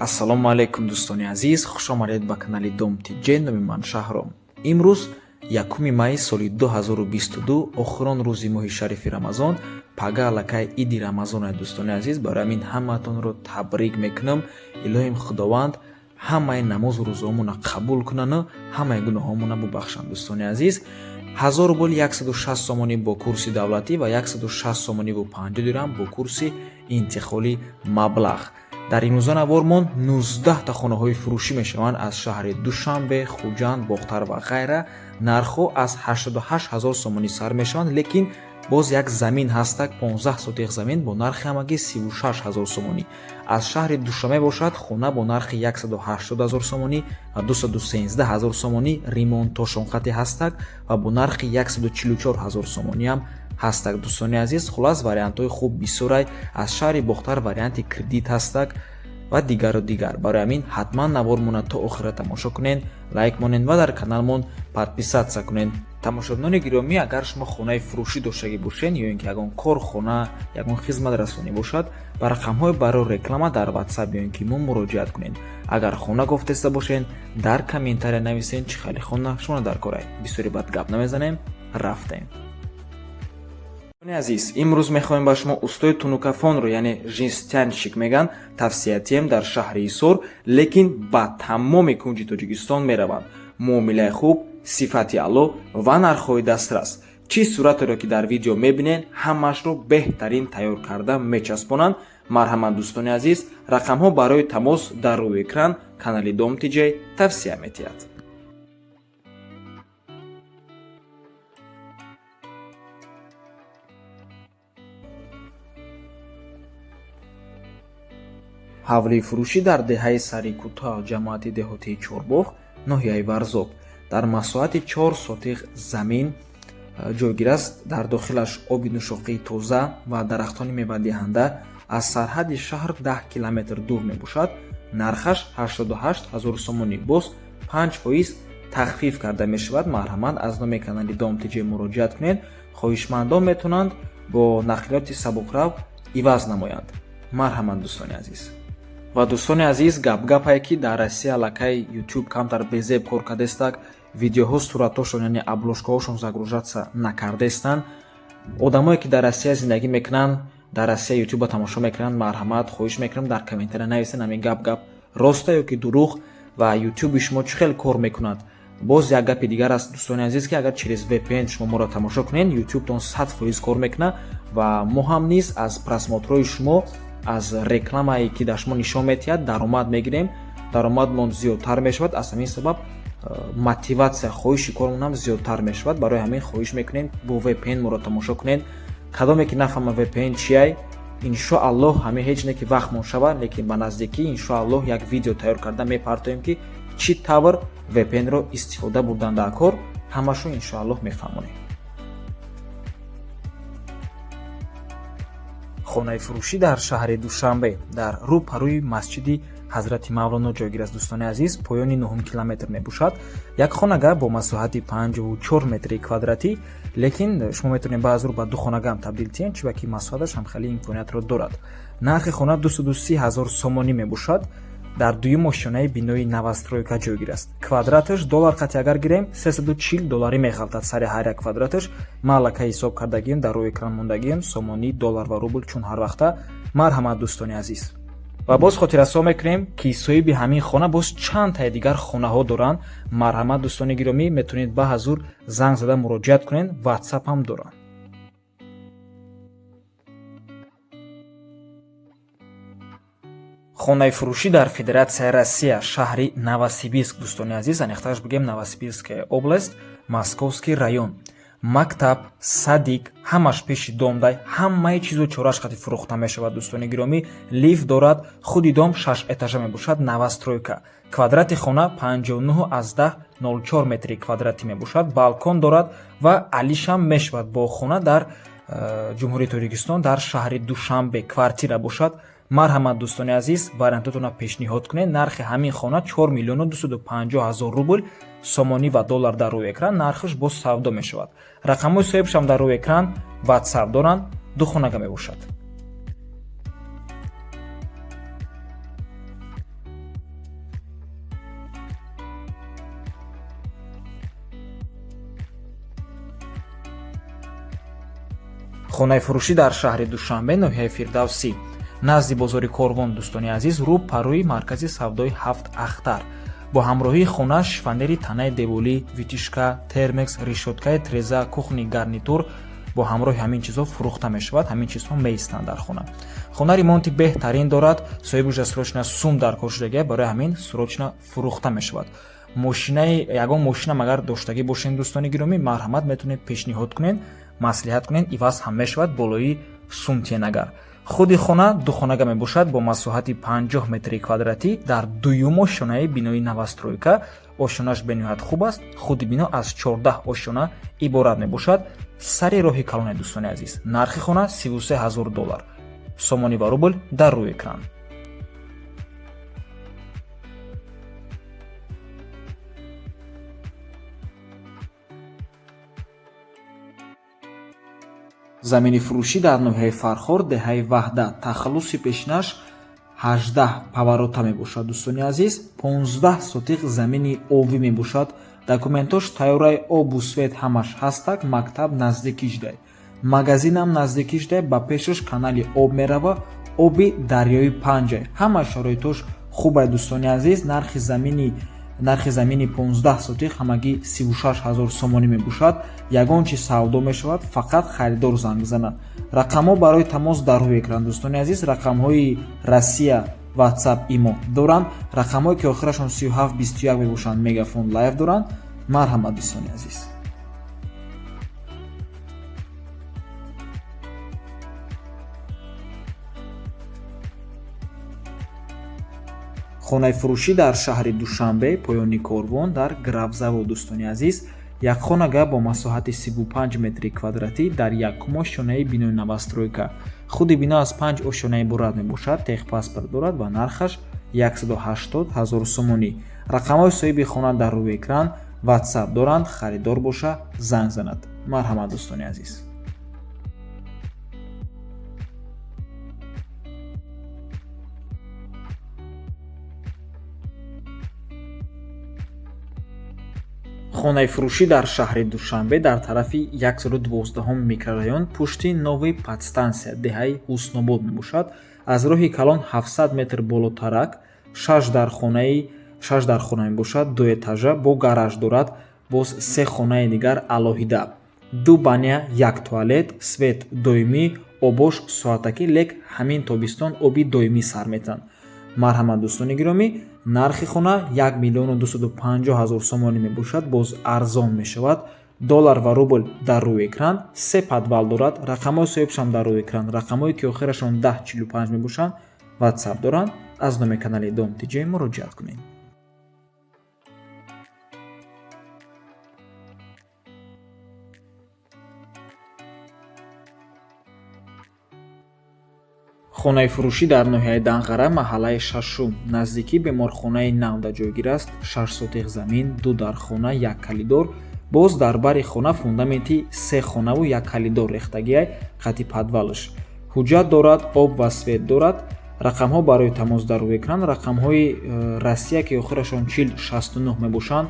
ассалому алайкум дӯстони азиз, хушомадед ба канали Дом Тиҷ. Номи ман Шаҳром. Имрӯз 1 майи соли 2022 охирон рӯзи моҳи шарифи Рамазон, пага аллакай иди Рамазон аст дӯстони азиз. Барои ҳамин ҳамаатонро табрик мекунам. Илоҳим Худованд ҳамаи намозу рӯзаҳомона қабул кунану ҳамаи гуноҳҳомона бубахшанд дӯстони азиз. 1000 рубл 160 сомонӣ бо курси давлатӣ ва 160 сомонӣ бо 50 дирҳам бо курси интиқолӣ маблағ. дар имрӯза навормон 19 та хонаҳои фурӯшӣ мешаванд аз шаҳри Душанбе, Хуҷанд, Бохтар ва ғайра. Нархҳо аз 88 000 сомонӣ сар мешаванд, лекин боз як замин ҳастак, 15 сотиқ замин бо нархи ҳамагӣ 36 000 сомонӣ. аз шаҳри Душанбе бошад хона бо нархи 180 000 сомонӣ ва 213 000 сомонӣ ремонтошонхати ҳастак ва бо нархи 144 000 сомонӣ ҳам ҳастак дӯстони азиз. Хулас вариантҳои хуб бисёрай аз шаҳри Бохтар варианти кредит ҳастак ва дигару дигар. Барои ҳамин ҳатман навормона то охира тамошо кунед, лайк монед ва дар каналмон подписатсия кунед. тамошобинони гиромӣ, агар шумо хонаи фурӯшӣ доштагӣ бошед ё ин ки ягон корхона, ягон хизматрасонӣ бошад, ба рақамҳои барои реклама дар WhatsApp ё ин ки мо муроҷиат кунед. агар хона гуфтеста бошед, дар комментария нависед чӣ хеле хона шумо дар кор аст. бисёри бад гап намезанем, рафтем. азиз, имрӯз мехоҳем ба шумо устои тунукафонро, яъне жинстянщик меган, тавсиятием дар шаҳри Исор, лекин ба тамоми кунҷи Тоҷикистон мераванд. муомилаи хуб, сифати аъло ва нархҳои дастрас. чӣ суратеро ки дар видео мебинед, ҳамаашро беҳтарин тайёр карда мечаспонанд. марҳамат дӯстони азиз, рақамҳо барои тамос дар рӯи экран. канали Дом Тиҷ тавсия метиҳад. ҳавлии фурӯшӣ дар деҳаи сари кӯтоҳ ҷамоати деҳотии Чорбоғ, ноҳияи Варзоб. дар масоҳати 4 сотиқ замин ҷойгир аст. дар дохилаш оби нӯшоқии тоза ва дарахтони мевадиҳанда. аз сарҳади шаҳр 10 километр дур мебошад. нархаш 88 000 сомонӣ. боз 5% тахфиф карда мешавад. марҳамат, аз номи канали Дом Тиҷ муроҷиат кунед. хоҳишмандон метавонанд бо нақлиёти сабукрав иваз намоянд. марҳамат дӯстони азиз. ва дӯстони азиз, гап-гапае ки дар Россия аллакай YouTube камтар безеб кор кардестак, видеоҳо суратҳошон яъне обложкаҳошон загружатса накардестанд. одамое ки дар Россия зиндагӣ мекунанд, дар Россия YouTube тамошо мекунанд, марҳамат, хоҳиш мекунам дар комментария нависед ҳамин гап роста ё ки дурӯғ ва YouTube шумо чӣ хел кор мекунад. боз як гапи дигар аст дӯстони азиз, ки агар через VPN шумо моро тамошо кунед, YouTube-тон 100% кор мекуна ва мо ҳам низ аз просмотрҳои шумо, аз рекламае ки дар шумо нишон метиҳад даромад мегирем. даромадмон зиёдтар мешавад. аз ҳамин сабаб мотиватсия, хоҳиши коромон ҳам зиёдтар мешавад. барои ҳамин хоҳиш мекунем бо VPN моро тамошо кунед. кадоме ки нафаҳма VPN чиай, иншоаллоҳ ҳамин ҳеҷ не ки вақтмон шавад, лекин ба наздикӣ иншоаллоҳ як видео тайёр карда мепартоем ки чӣ тавр VPN-ро истифода бурдан дар кор. ҳамашро иншоаллоҳ мефаҳмонем. хонаи фурӯшӣ дар шаҳри Душанбе дар рӯпарӯи масҷиди ҳазрати Мавлоно ҷойгир аст дӯстони азиз. поёни 9 километр мебошад. як хонага бо масоҳати 54 метри квадратӣ, лекин шумо метавонед баъзро ба ду хонага ҳам табдил тиҳед, чӣ ки масоҳаташ ҳам хеле имкониятро дорад. нархи хона 230 000 сомонӣ мебошад. дар дуюм ошёнаи бинои навастройка ҷойгир аст. квадраташ доллар қати агар гирем $340 мехалтад сари ҳар як квадраташ. ман аллакай ҳисоб кардагием, дар рӯи экран мондагием сомонӣ, доллар ва рубл чун ҳар вақта. марҳамат дӯстони азиз. ва боз хотиррасо мекунем ки соҳиби ҳамин хона боз чанд таи дигар хонаҳо доранд. марҳамат дӯстони гиромӣ, метавонед ба ҳазур занг зада муроҷиат кунед. WhatsApp ҳам доранд. хонаи фурӯшӣ дар Федератсияи Россия, шаҳри Новосибирск дӯстони азиз, аниқташ бигем Новосибирская област, Московский район. мактаб, садик, ҳамаш пеши домдай, ҳамаи чизу чораш қати фурӯхта мешавад дӯстони гиромӣ. лифт дорад, худи дом 6 этажа мебошад, навастройка. квадрати хона 59,04 метри квадратӣ мебошад. балкон дорад ва алишам мешавад бо хона дар ҷумҳурии Тоҷикистон, дар шаҳри Душанбе квартира бошад. марҳамат дӯстони азиз, вариантотона пешниҳод кунед. нархи ҳамин хона 4 250 000 рубл сомонӣ ва доллар дар рӯи экран. нархаш боз савдо мешавад. рақамҳои соҳибшам дар рӯи экран. WhatsApp доранд. ду хонага мебошад. хонаи фурӯшӣ дар шаҳри Душанбе, ноҳияи Фирдавсӣ, назди бозори Корвон. Дӯстони азиз, рӯ парӯи маркази савдои 7 ахтар бо ҳамроҳии хона, шифонери танаи деволӣ, витишка, термекс, решоткаи треза, кухни гарнитур бо ҳамроҳи ҳамин чизҳо фурӯхта мешавад. ҳамин чизҳо меистанд дар хона. Хона ремонти беҳтарин дорад. соҳиби уҷа срочна сум дар кор шудагия, барои ҳамин срочна фурӯхта мешавад. Ягон мошинам агар доштагӣ бошем, дӯстони гиромӣ, марҳамат метавонед пешниҳод кунед, маслиҳат кунед, иваз ҳам мешавад болои сумтиенагар. худи хона духонага мебошад бо масоҳати 50 метри квадратӣ дар дуюм ошонаи бинои новостройка. ошонаш бениҳоят хуб аст. худи бино аз 14 ошона иборат мебошад. сари роҳи калоне, дӯстони азиз. нархи хона $33,000. сомонӣ ва рубл дар рӯи экран. замини фурӯшӣ дар ноҳияи Фархор, деҳаи Ваҳдат. тахаллуси пешинаш 18 паварота мебошад. дӯстони азиз, 15 сотиқ замини овӣ мебошад. документош тайёраи обу свет ҳамаш ҳастак. мактаб наздикишдай, магазинам наздикишдай. ба пешаш канали об мерава, оби дарёи Панҷай. ҳама шароитош хубай, дӯстони азиз. нархи замини 15 сотиқ ҳамагӣ 36,000 сомонӣ мебошад. ягон чи савдо мешавад, фақат харидор занг бизанад. рақамҳо барои тамос дар рӯи экран, дӯстони азиз. рақамҳои Россия, WhatsApp, имо доранд. рақамҳое ки охирашон 3721 мебошанд, Мегафон Лайв доранд. марҳамат, дӯстони азиз. хонаи фурӯшӣ дар шаҳри Душанбе, поёни Корвон, дар Гравзавод. дӯстони азиз, якхонага бо масоҳати 35 метри квадратӣ дар якум ошонаи бинои новостройка. худи бино аз 5 ошона иборат мебошад. техпаспорт дорад ва нархаш $180,000 сомонӣ. рақамҳои соҳиби хона дар рӯи экран. WhatsApp доранд. харидор боша занг занад. марҳамат, дӯстони азиз. хонаи фурӯшӣ дар шаҳри Душанбе, дар тарафи 112 микрорайон, пушти нови подстансия, деҳаи Ҳуснобод мебошад. аз роҳи калон 700 метр болотарак 6 дар хона мебошад. 2 этажа бо гараж дорад. боз 3 хонаи дигар алоҳида. 2 баня, 1 туалет, свет доимӣ, обош соатакӣ, лек ҳамин тобистон оби доимӣ сар метан. марҳамат, дӯстони гиромӣ. нархи хона 1,250,000 сомонӣ мебошад. боз арзон мешавад. доллар ва рубл дар рӯи экран. 3 подвал дорад. рақамҳои соҳибшам дар рӯи экран. рақамҳое ки охирашон 1045 мебошанд. WhatsApp доранд. аз номи канали Dom TJ муроҷиат кунед. хонаи фурӯшӣ дар ноҳияи Данғара, маҳаллаи шашум, наздики беморхонаи Навда ҷойгир аст. 6 сотиқ замин, 2 дархона, 1 калидор. боз дар бари хона фундаменти 3 хонаву 1 калидор рехтагиай қати подвалаш. ҳуҷҷат дорад, об ва свет дорад. рақамҳо барои тамос дар рӯи экран. рақамҳои Россия ки охирашон 4069 мебошанд.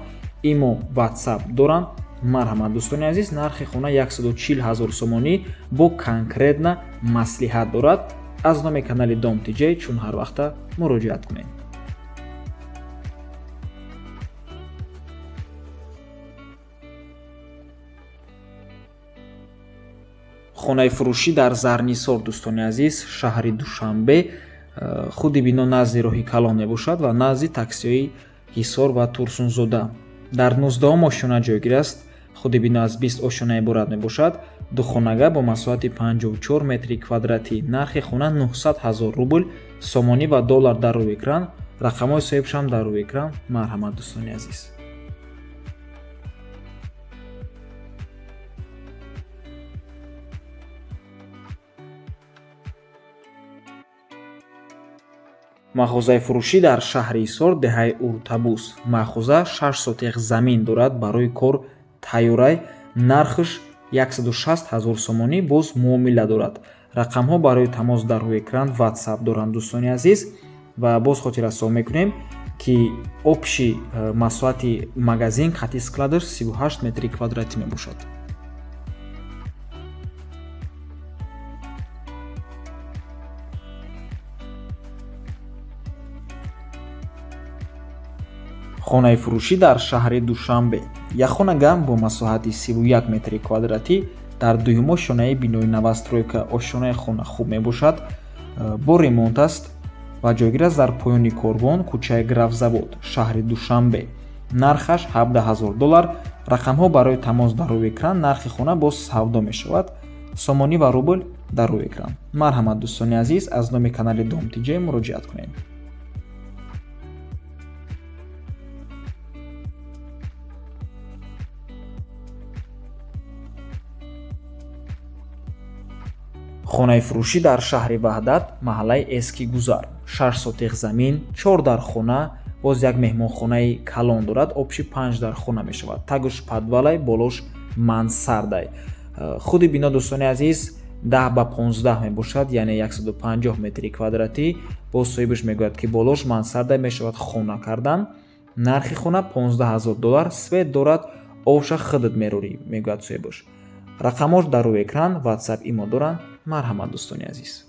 имо, WhatsApp доранд. марҳамат, дӯстони азиз. нархи хона 140,000 сомонӣ бо конкретна маслиҳат дорад. аз номи канали Dom TJ чун ҳар вақта муроҷиат кунед. хонаи фурӯшӣ дар Зарнисор, дӯстони азиз, шаҳри Душанбе. худи бино назди роҳи калон мебошад ва назди таксиҳои Ҳисор ва Турсунзода. дар 19 ошона ҷойгир аст. худи бино аз 20 ошона иборат мебошад. духонага бо масоҳати 54 метри квадратӣ. нархи хона 900,000 рубл, сомонӣ ва доллар дар рӯи экран. рақамҳои соҳибшам дар рӯи экран. марҳамат, дӯстони азиз. махозаи фурӯшӣ дар шаҳри Ҳисор, деҳаи Уртабус. махоза 6 сотиқ замин дорад. барои кор тайёрай. нархш 160,000 сомонӣ. боз муомила дорад. рақамҳо барои тамос дар рӯи экран. WhatsApp доранд, дӯстони азиз. ва боз хотиррасон мекунем ки обши масоҳати магазин қати складаш 38 метри квадратӣ мебошад. хонаи фурӯшӣ дар шаҳри Душанбе. Як хонагам бо масоҳати 31 метри квадратӣ дар дуюмо шонаи бинои новостройка. Ошонаи хона хуб мебошад, бо ремонт аст ва ҷойгир аст дар поёни корбон, кӯчаи Графзавод, шаҳри Душанбе. Нархаш $17,000. Рақамҳо барои тамос дар рӯи экран. Нархи хона боз савдо мешавад. Сомонӣ ва рубл дар рӯи экран. Марҳамат дӯстони азиз, аз номи канали Dom.tj муроҷиат кунед. хонаи фурӯшӣ дар шаҳри Ваҳдат, маҳаллаи Эски Гузар. 6 сотиқ замин, 4 дар хона, боз як меҳмонхонаи калон дорад. Обши 5 дар хона мешавад. Тагуш падвалай, болош мансардай. худи бино дӯстони азиз 10x15 мебошад, яъне 150 метри квадратӣ. Боз соҳибаш мегӯяд ки болош мансардай мешавад хона кардан. Нархи хона $15,000. Свет дорад, овша хидд мерорӣ, мегӯяд соҳибаш. рақамош дар рӯи экран. WhatsApp имо доранд. Марҳамат дӯстони азиз.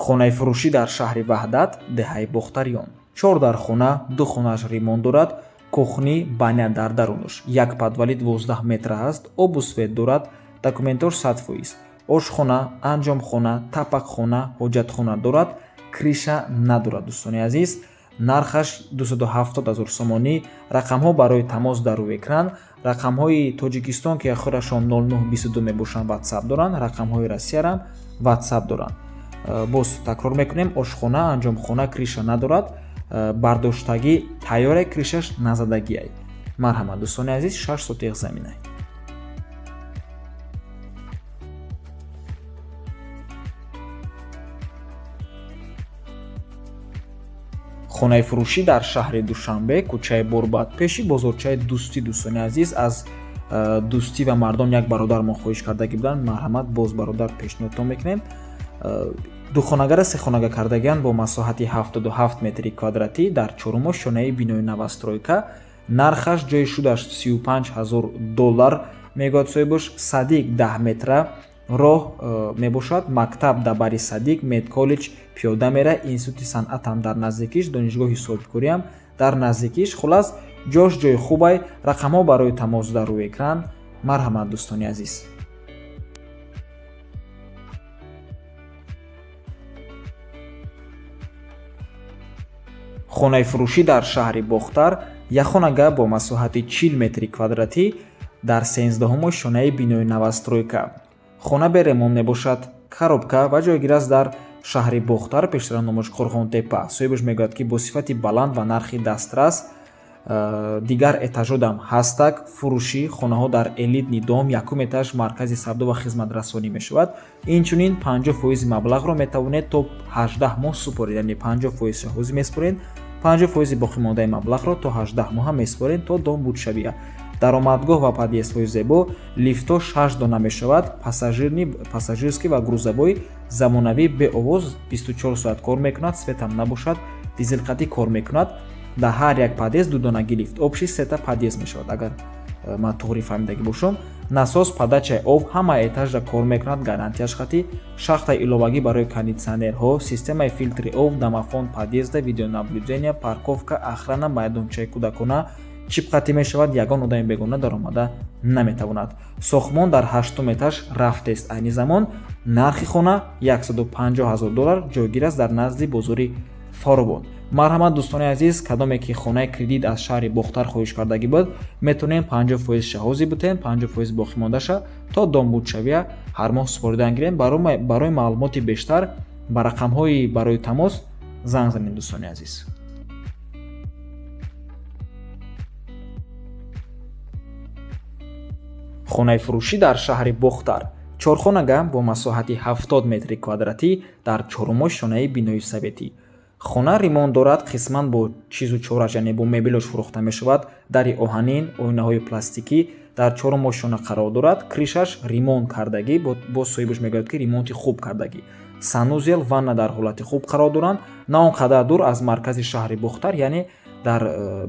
хонаи фурӯшӣ дар шаҳри Ваҳдат, деҳаи Бохтарён. 4 дар хона, 2 хонааш ремонт дорад. Кухни, баня дар дарунаш. Як падвали 12 метр аст. Обу свет дорад. Документош 100%. Ошхона, анҷомхона, тапақхона, ҳоҷатхона дорад. криша надорад дӯстони азиз. Нархаш $270,000 сомонӣ. Рақамҳо барои тамос дар рӯи экран. Рақамҳои Тоҷикистон ки охирашон 0922 мебошанд WhatsApp доранд. Рақамҳои Россиярам WhatsApp доранд. боз такрор мекунем, ошхона, анҷомхона, криша надорад. Бардоштагӣ тайёре, кришаш назадагиай. Марҳамат дӯстони азиз, 6 сотиқ заминай. хонаи фурӯшӣ дар шаҳри Душанбе, кӯчаи Борбад, пеши бозорчаи Дӯстӣ. Дӯстони азиз, аз Дӯстӣ ва мардон як бародар мо хоҳиш кардагӣ буданд. Марҳамат, боз бародар пешниҳодтон мекунем. духонагара сехонага кардагианд бо масоҳати 77 метри квадратӣ дар чорумо шонаи бинои новостройка. Нархаш ҷои шудаш $35,000 мегӯяд соҳибаш. Садик 10 метра роҳ мебошад. Мактаб Дабари Садик, Медколлеҷ пиёда мера. Институти санъатам дар наздикиш, донишгоҳи соҳибкориам дар наздикиш. Хулас ҷош ҷои хубай. рақамҳо барои тамос дар рӯи экран. Марҳамат дӯстони азиз. хонаи фурӯшӣ дар шаҳри Бохтар, як хонага бо масоҳати 40 метри квадратӣ дар 13-умо шонаи бинои новостройка. хона бе ремонт мебошад. коробка ва ҷойгир аст дар шаҳри Бохтар, пештара номаш Қорғонтепа. соҳибаш мегӯяд ки бо сифати баланд ва нархи дастрас. дигар этажодам ҳастак. фурӯшӣ хонаҳо дар элитни дом, якум этаж маркази савдо ва хизматрасонӣ мешавад. инчунин 50% маблағро метавонед то 18 моҳ супоред, яъне 50% шаҳозӣ месупоред, 50% боқимондаи маблағро то 18 моҳа месупоред то дом будшавия. даромадгоҳ ва подъездҳои зебо. лифтҳо 6 дона мешавад. пассажирский ва грузовой замонавӣ беовоз 24 соат кор мекунад. светам набошад. дизелқатӣ кор мекунад. дар ҳар як подъезд дудонагӣ лифт. обши сета подъезд мешавад, агар ман тоғри фаҳмидагӣ бошам. насос, подачаи об ҳамаи этажда кор мекунад. гарантияш хатӣ. шахтаи иловагӣ барои кондитсионерҳо, системаи филтри об, домофон подъезда, видеонаблюдения, парковка, охрана, майдончаи кӯдакона чипқатӣ мешавад. ягон одами бегона даромада наметавонад. сохтмон дар 8-ум этаж рафтест. айни замон нархи хона $150,000 ҷойгир аст дар назди бозори Фаровон. марҳамат дӯстони азиз, кадоме ки хонаи кредит аз шаҳри Бохтар хоҳиш кардагӣ буд, метавонем 50% шаҳозӣ бутем, 50% боқимондаша то дом будшавия ҳар моҳ супоридан гирем. барои маълумоти бештар ба рақамҳои барои тамос занг занед дӯстони азиз. хонаи фурӯшӣ дар шаҳри Бохтар, чорхонага бо масоҳати 70 метри квадратӣ дар чорумо шонаи бинои советӣ. хона ремонт дорад. қисман бо чизу чораш, яъне бо мебелош фурӯхта мешавад. дари оҳанин, оинаҳои пластикӣ дар чорум шона қарор дорад. кришаш ремонт кардагӣ, бо соҳибаш мегӯяд ки ремонти хуб кардагӣ. санузел, ванна дар ҳолати хуб қарор доранд. на он қадар дур аз маркази шаҳри Бохтар, яъне дар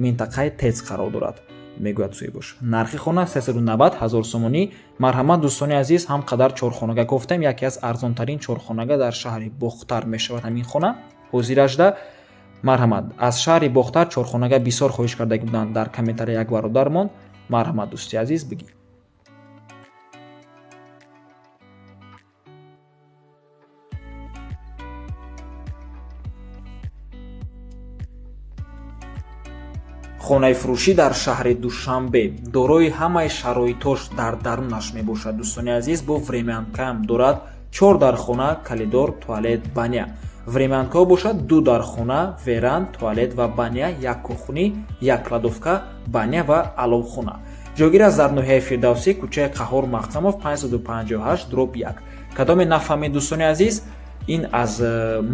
минтақаи ТЭЦ қарор дорад. мегӯяд Суебош. Нархи хона 390 000 сомонӣ. Марҳамат дӯстони азиз, ҳам қадар чорхонага гуфтем, яке аз арзонтарин чорхонага дар шаҳри Бохтар мешавад ҳамин хона. ҳозир ажда марҳамат, аз шаҳри Бохтар чорхонага бисёр хоҳиш кардаги буданд дар комментария як бародармон. Марҳамат дӯсти азиз, бигӣ. хонаи фурӯшӣ дар шаҳри Душанбе дорои ҳамаи шароитош дар дарунаш мебошад. Дӯстони азиз, бо времянкаам дорад 4 дар хона, калидор, туалет, баня. Времянкао бошад 2 дар хона, веранд, туалет ва баня, 1 кухни, 1 кладовка, баня ва аловхона. ҷойгир аст дар ноҳияи Фирдавсӣ, кӯчаи Қаҳор Махсамов 558 дроб 1. Кадоме нафаҳмед дӯстони азиз, ин аз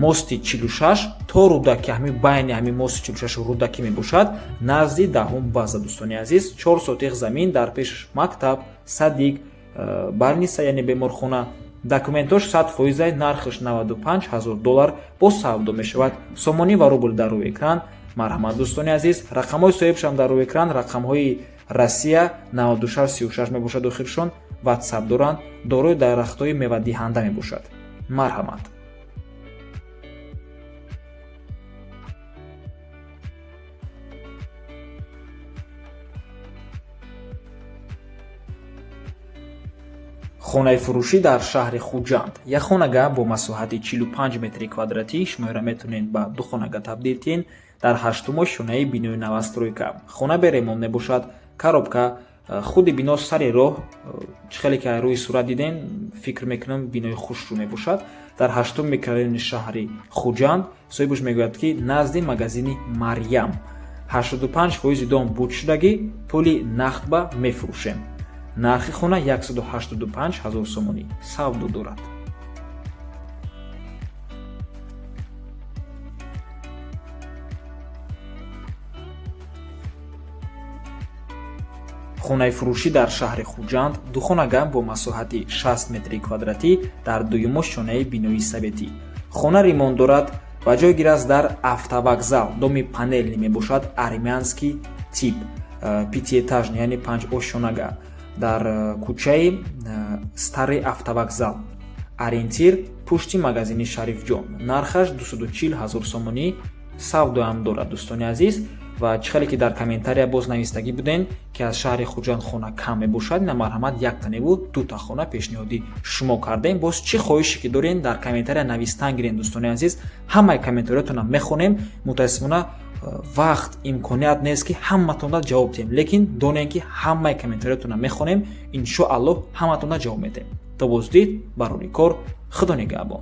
мости 46 то рудаки ҳами байни ҳами мости 46 рудаки мебошад, назди 10 база. Дӯстони азиз, 4 сотиқ замин, дар пеш мактаб, садик, больница яъне беморхона. Документош 100%, нархаш $95,000 бо савдо мешавад. Сомонӣ ва рубл дар рӯи экран. Марҳамат дӯстони азиз, рақамҳои соҳибшам дар рӯи экран, рақамҳои Россия 9636 мебошад охиршон. WhatsApp доранд, дорои дарахтҳои мевадиҳанда мебошад. Марҳамат. хонаи фурӯшӣ дар шаҳри Хуҷанд. Як хонага бо масоҳати 45 метри квадратӣ шумояро метавонед ба 2 хонага табдил кунед дар 8-умо шонаи бинои новостройка. Хона бе ремонт мебошад, коробка, худи бино сари роҳ, хеле ки рӯи сурат диден, фикр мекунам бинои хушрӯ мебошад. Дар 8-ум микрорайони шаҳри Хуҷанд. Соҳибуш мегӯяд ки назди магазини Марьям 85% дом будшудагӣ, пули нақдба мефурӯшем. нархи хона 185,000 сомонӣ савдо дорад. хонаи фурӯшӣ дар шаҳри Хуҷанд, 2 хонага бо масоҳати 60 метри квадратӣ дар 2-юмо шонаи бинои советӣ. хона ремонт дорад ва ҷойгир аст дар автовокзал. доми панелӣ мебошад, армянский тип, пятиэтажный, яъне 5 ошонага. дар кӯчаи стари автовокзал. Ориентир пушти магазини Шарифҷон. Нархаш 240,000 сомонӣ савдо ҳам дорад. дӯстони азиз, ва чихеле ки дар комментария боз навистагӣ буден ки аз шаҳри Хуҷанд хона кам мебошад, на марҳамат яктаневу 2 хона пешниҳоди шумо кардем. боз чӣ хоҳише ки дорен дар комментария навистан гирен. дӯстони азиз, ҳамаи комментариятона мехонем. мутаассифона вақт имконият нест ки ҳаматонда ҷавоб диҳем, лекин донем ки ҳамаи комментариятона мехонем. иншоаллоҳ ҳаматонда ҷавоб медиҳем. то боздид барори кор. худо нигаҳбон.